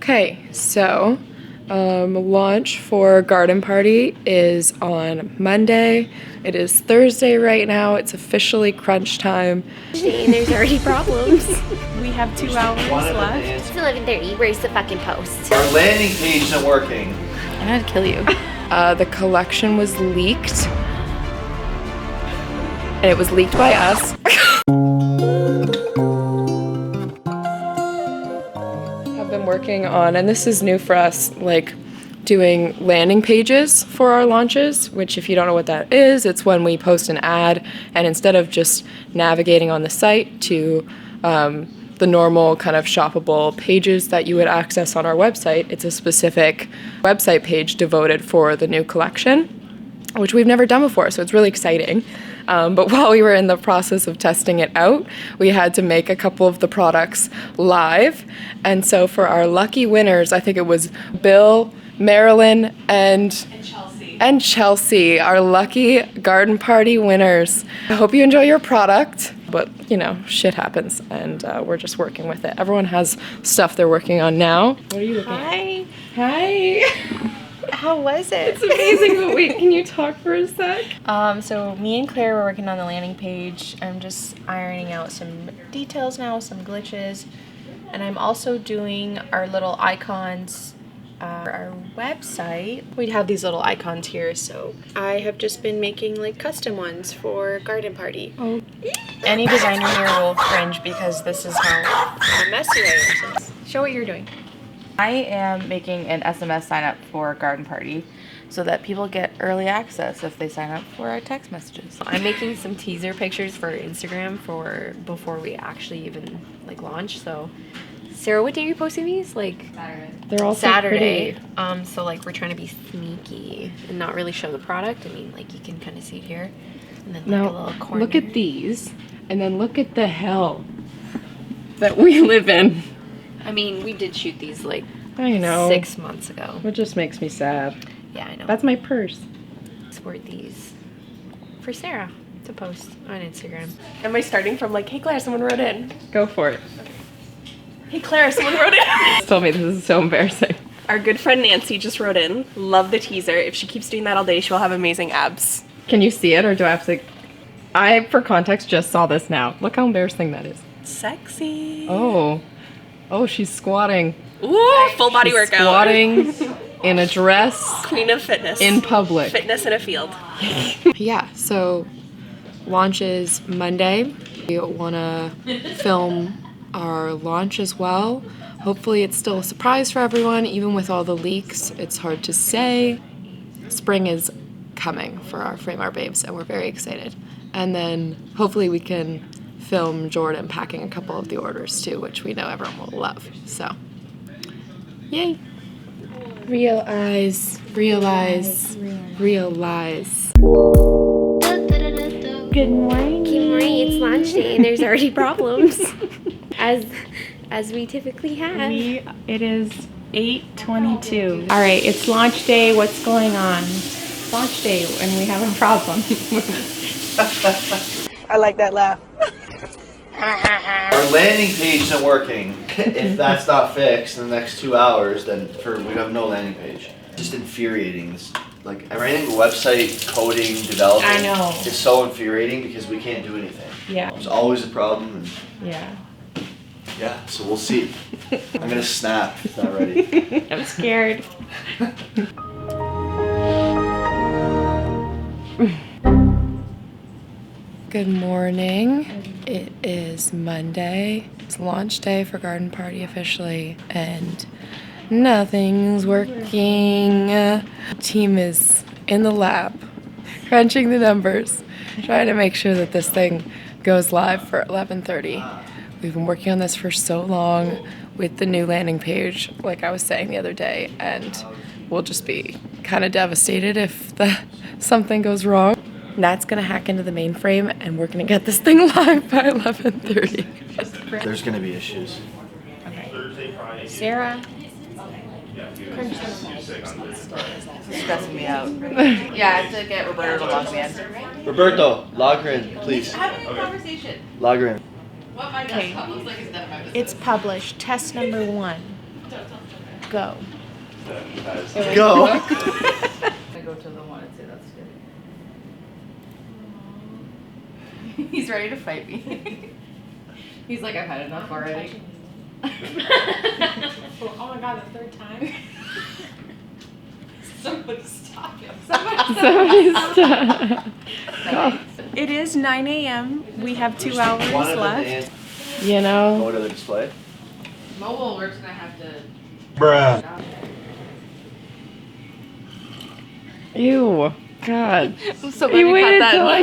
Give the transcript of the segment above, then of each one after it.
Okay, so launch for Garden Party is on Monday. It is Thursday right now. It's officially crunch time. And there's already problems. We have 2 hours left. It's 11:30. Where's the fucking post? Our landing page isn't working. I'm gonna kill you. The collection was leaked. And it was leaked by us. I've been working on, and this is new for us, like doing landing pages for our launches, which if you don't know what that is, it's when we post an ad and instead of just navigating on the site to the normal kind of shoppable pages that you would access on our website, it's a specific website page devoted for the new collection, which we've never done before, so it's really exciting. But while we were in the process of testing it out, we had to make a couple of the products live. And so for our lucky winners, I think it was Bill, Marilyn, and Chelsea, our lucky Garden Party winners. I hope you enjoy your product, but you know, shit happens, and we're just working with it. Everyone has stuff they're working on now. What are you looking at? Hi. How was it? It's amazing, but wait, can you talk for a sec? So me and Claire were working on the landing page. I'm just ironing out some details now, some glitches. And I'm also doing our little icons for our website. We'd have these little icons here, so I have just been making like custom ones for Garden Party. Oh. Any designer here will cringe because this is how messy I am. Show what you're doing. I am making an SMS sign up for Garden Party so that people get early access if they sign up for our text messages. I'm making some teaser pictures for Instagram for before we actually even like launch. So, Sarah, what day are you posting these? Like Saturday. They're all so Saturday. pretty. So like we're trying to be sneaky and not really show the product. I mean, like you can kind of see it here, and then like a little Now, corner. look at these, and then look at the hell that we live in. I mean, we did shoot these like I know. 6 months ago. It just makes me sad. Yeah, I know. That's my purse. Sport these for Sarah to post on Instagram. Am I starting from like, hey Claire, someone wrote in. Go for it. Hey Claire, someone wrote in. Told me this is so embarrassing. Our good friend Nancy just wrote in. Love the teaser. If she keeps doing that all day, she'll have amazing abs. Can you see it, or do I have to? I, for context, just saw this now. Look how embarrassing that is. Sexy. Oh, she's squatting. Ooh, full body She's workout. Squatting in a dress Queen of fitness. in public. Fitness in a field. Yeah, so launch is Monday. We want to film our launch as well. Hopefully it's still a surprise for everyone, even with all the leaks. It's hard to say. Spring is coming for our Framar'S babes, and we're very excited. And then hopefully we can film Jordan packing a couple of the orders too, which we know everyone will love. So, yay. Realize. Good morning. Good morning, it's launch day and there's already problems. as we typically have. It is 8:22. All right, it's launch day. What's going on? Launch day, and we have a problem. I like that laugh. Our landing page isn't working. If that's not fixed in the next 2 hours, then we have no landing page. Just infuriating. This, like everything, website coding, developing. I know. It's so infuriating because we can't do anything. Yeah. There's always a problem. And Yeah. yeah, so we'll see. I'm gonna snap if it's not ready. I'm scared. Good morning. It is Monday. It's launch day for Garden Party officially, and nothing's working. Team is in the lab, crunching the numbers, trying to make sure that this thing goes live for 11:30. We've been working on this for so long with the new landing page, like I was saying the other day, and we'll just be kind of devastated if something goes wrong. Nat's gonna hack into the mainframe, and we're gonna get this thing live by 11:30. There's gonna be issues. Sarah. It's stressing me out. Yeah, I have to get Roberto to log me in. Roberto, log her in, please. Having a conversation. Log her in. What my desktop looks like is none of my business. It's published. Test number 1. Go. Go. I go to the one and say that's good. He's ready to fight me. He's like, I've had enough already. Oh my god, the third time. Somebody stop him. Somebody stop. It is 9 a.m. We have 2 hours One of them left. and You know, go to the display. Mobile work's gonna have to. Bruh. ew, God. I'm so You waited till I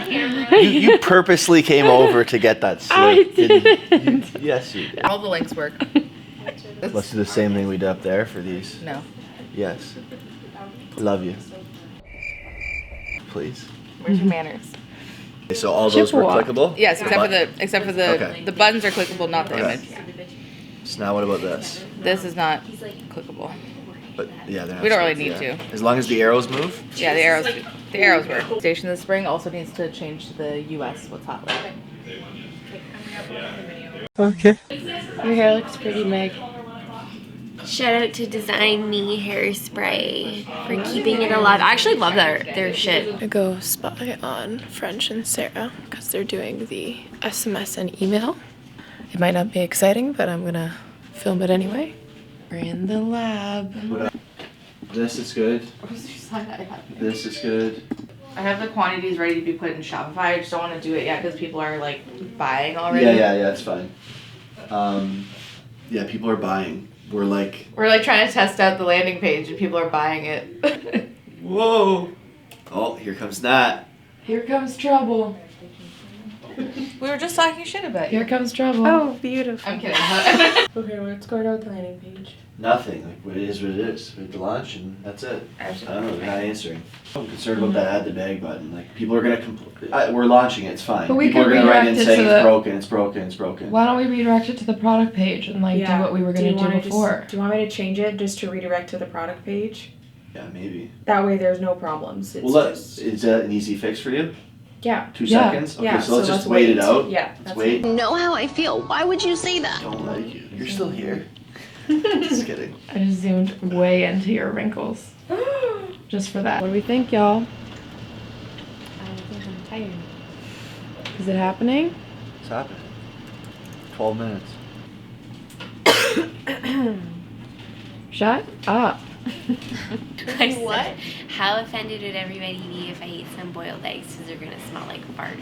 came over. You purposely came over to get that slip. I didn't you? Yes, you did. All the links work. Let's do the same thing we did up there for these. No. Yes. Love you. Please. Where's your manners? Okay, so all those were Chippewa. clickable? Yes, except for the Okay. the buttons are clickable, not the Okay. image. So now what about this? This is not clickable. But yeah, they're not We don't really supposed need to. As long as the arrows move. Yeah, the arrows work. Station of the Spring also needs to change to the U.S. what's hot like. Okay. Your hair looks pretty, Meg. Shout out to Design Me Hairspray for keeping it alive. I actually love their shit. I go spy on French and Sarah because they're doing the SMS and email. It might not be exciting, but I'm gonna film it anyway. We're in the lab. This is good. This is good. I have the quantities ready to be put in Shopify. I just don't want to do it yet because people are like buying already. Yeah, it's fine. Yeah, people are buying. We're like trying to test out the landing page and people are buying it. whoa. Oh, here comes that. Here comes trouble. We were just talking shit about you. Here comes trouble. Oh, beautiful. I'm kidding. Okay, what's going on with the landing page? Nothing. Like it is what it is. We have to launch and that's it. I don't know. They're not answering. I'm concerned about that add the bag button. Like people are gonna we're launching it. It's fine. But we People are could gonna write in redirect it saying to it's the- broken. It's broken. It's broken. Why don't we redirect it to the product page and like do what we were gonna do before? Do you want me to change it just to redirect to the product page? Yeah, maybe. That way there's no problems. It's Well, just... is that an easy fix for you? Yeah. 2 Yeah. seconds. Okay, Yeah, so let's so just let's wait it wait. out. Yeah, Let's that's wait. Know how I feel. Why would you say that? Don't like you. You're still here. Just kidding. I just zoomed way into your wrinkles. Just for that. What do we think, y'all? I think I'm tired. Is it happening? What's happening? 12 minutes. Shut up. What? How offended would everybody be if I ate some boiled eggs because they're gonna smell like farts?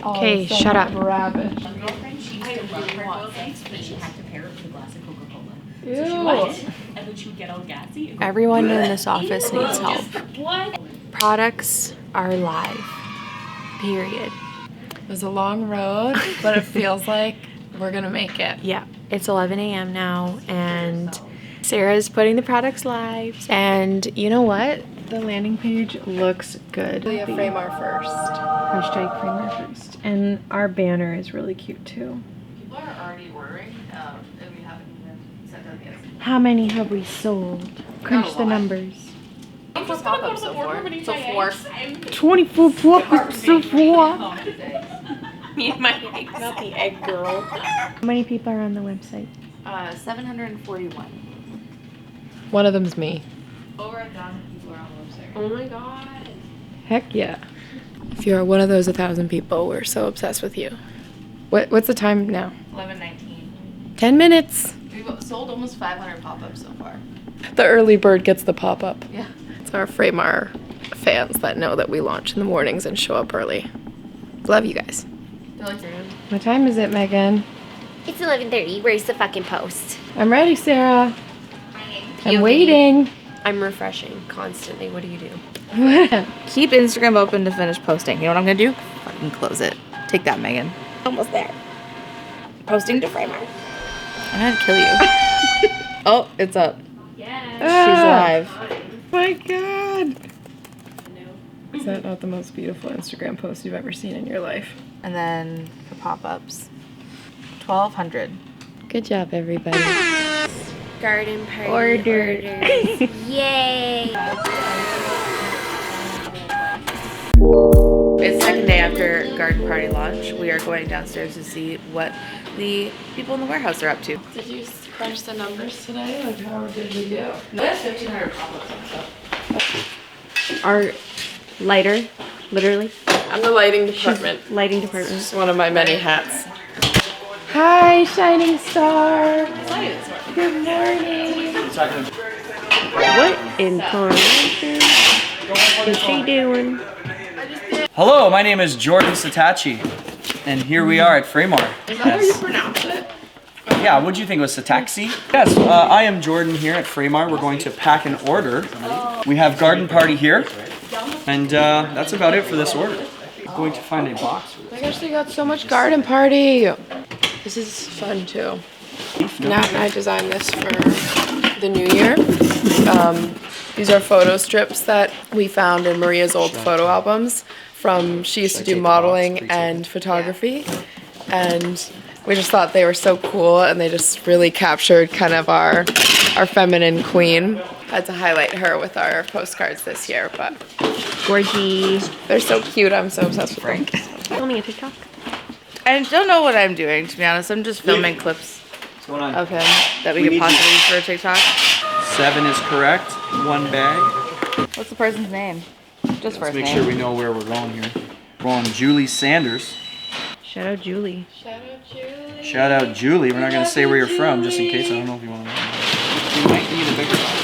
Okay, shut up. Rabbit. My girlfriend, she used to love her boiled eggs, but she had to pair it with a glass of Coca-Cola. Ew. So she would, and then she would get all gassy. Everyone in this office needs help. What? Products are live. Period. It was a long road, but it feels like we're gonna make it. Yeah, it's 11 a.m. now, and Sarah's putting the products live. And you know what? The landing page looks good. We have Framar'S first. Hashtag Framar'S first. And our banner is really cute too. People are already ordering, and we haven't even sent out yet. How many have we sold? Crunch the lot. numbers. I'm just gonna go to the workroom so 4. 24 pop-ups so far. Me and my eggs. Not the egg girl. How many people are on the website? 741. One of them's me. Over 1,000 people are on the website. Oh my god. Heck yeah. If you are one of those 1,000 people, we're so obsessed with you. What's the time now? 11:19. 10 minutes. We've sold almost 500 pop-ups so far. The early bird gets the pop-up. Yeah. It's our Framar fans that know that we launch in the mornings and show up early. Love you guys. They're like, What time is it, Megan? It's 11:30. Where's the fucking post? I'm ready, Sarah. I'm POV. waiting. I'm refreshing constantly. What do you do? keep Instagram open to finish posting. You know what I'm gonna do? Fucking close it. Take that, Megan. Almost there. Posting to Framar'S. I'm gonna kill you. Oh, it's up. Yeah. She's live. My God. Is that not the most beautiful Instagram post you've ever seen in your life? And then the pop-ups. 1,200. Good job, everybody. Garden party Ordered. orders. Yay. It's second day after garden party launch. We are going downstairs to see what the people in the warehouse are up to. Did you crunch the numbers today? Like, how did we do? That's 1,500 pop-ups. Our lighter, literally. I'm the lighting department. Lighting department. It's one of my many hats. Hi, shining star. Good morning. What in tarnation is she doing? Hello, my name is Jordan Satachi, and here we are at Framar. Is that how you pronounce it? Yeah, what do you think, it was Sataxi? Yes, I am Jordan here at Framar. We're going to pack an order. We have garden party here, and that's about it for this order. I'm going to find a box. Oh my gosh, they got so much garden party. This is fun too. Nat and I designed this for the new year. These are photo strips that we found in Maria's old photo albums from, she used to do modeling and photography. And we just thought they were so cool and they just really captured kind of our feminine queen. Had to highlight her with our postcards this year, but Gorgie. they're so cute. I'm so obsessed with them. Filming a TikTok? I don't know what I'm doing, to be honest. I'm just filming clips What's going on? of him that we We could need possibly use for a TikTok. 7 is correct, 1 bag. What's the person's name? Just Let's first make name. sure we know where we're going here. We're on Julie Sanders. Shout out Julie. Shout out Julie. We're not going to say where you're from, just in case. I don't know if you want to know. You might need a bigger box.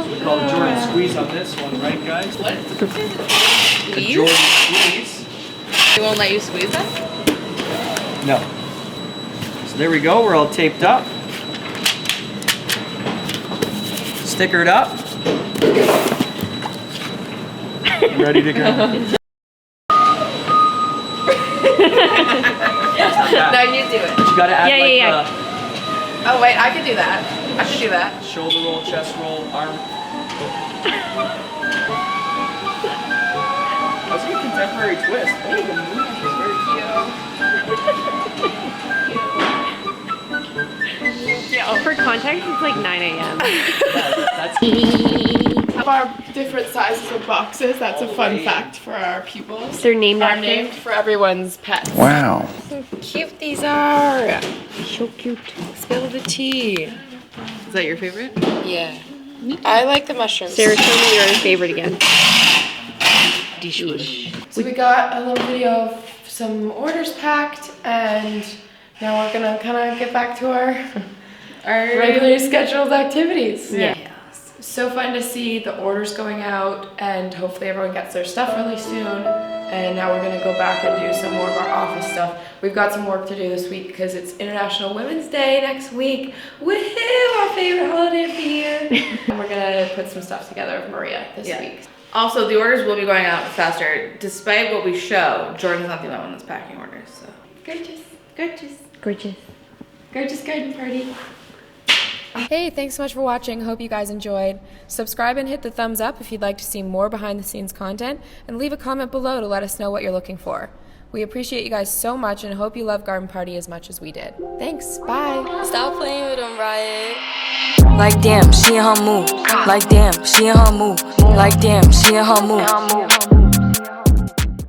We call the Jordan squeeze on this one, right, guys? What? The Jordan squeeze. They won't let you squeeze them? No. So there we go. We're all taped up. Stickered up. Ready to go. No, you do it. You gotta add Oh wait, I can do that. I can do that. shoulder roll, chest roll, arm. That's a good contemporary twist. Oh, the movie is very Yeah, for context, it's like 9 a.m. Of our different sizes of boxes, that's a fun fact for our pupils. They're named Are after. named for everyone's pets. Wow. So cute these are. So cute. Spill the tea. Is that your favorite? Yeah. I like the mushrooms. Sarah, show me your favorite again. So we got a little video of some orders packed, and now we're gonna kind of get back to our regularly scheduled activities. Yeah. So fun to see the orders going out, and hopefully everyone gets their stuff really soon. And now we're gonna go back and do some more of our office stuff. We've got some work to do this week because it's International Women's Day next week. Woohoo! Our favorite holiday of the year. And we're gonna put some stuff together with Maria this week. Also, the orders will be going out faster. Despite what we show, Jordan's not the only one that's packing orders, so. Gorgeous. Gorgeous. Gorgeous garden party. Hey, thanks so much for watching. Hope you guys enjoyed. Subscribe and hit the thumbs up if you'd like to see more behind the scenes content, and leave a comment below to let us know what you're looking for. We appreciate you guys so much and hope you love Garden Party as much as we did. Thanks, bye. Stop playing with them, Riot. Like damn, she in her mood. Like damn, she in her mood. Like damn, she in her mood.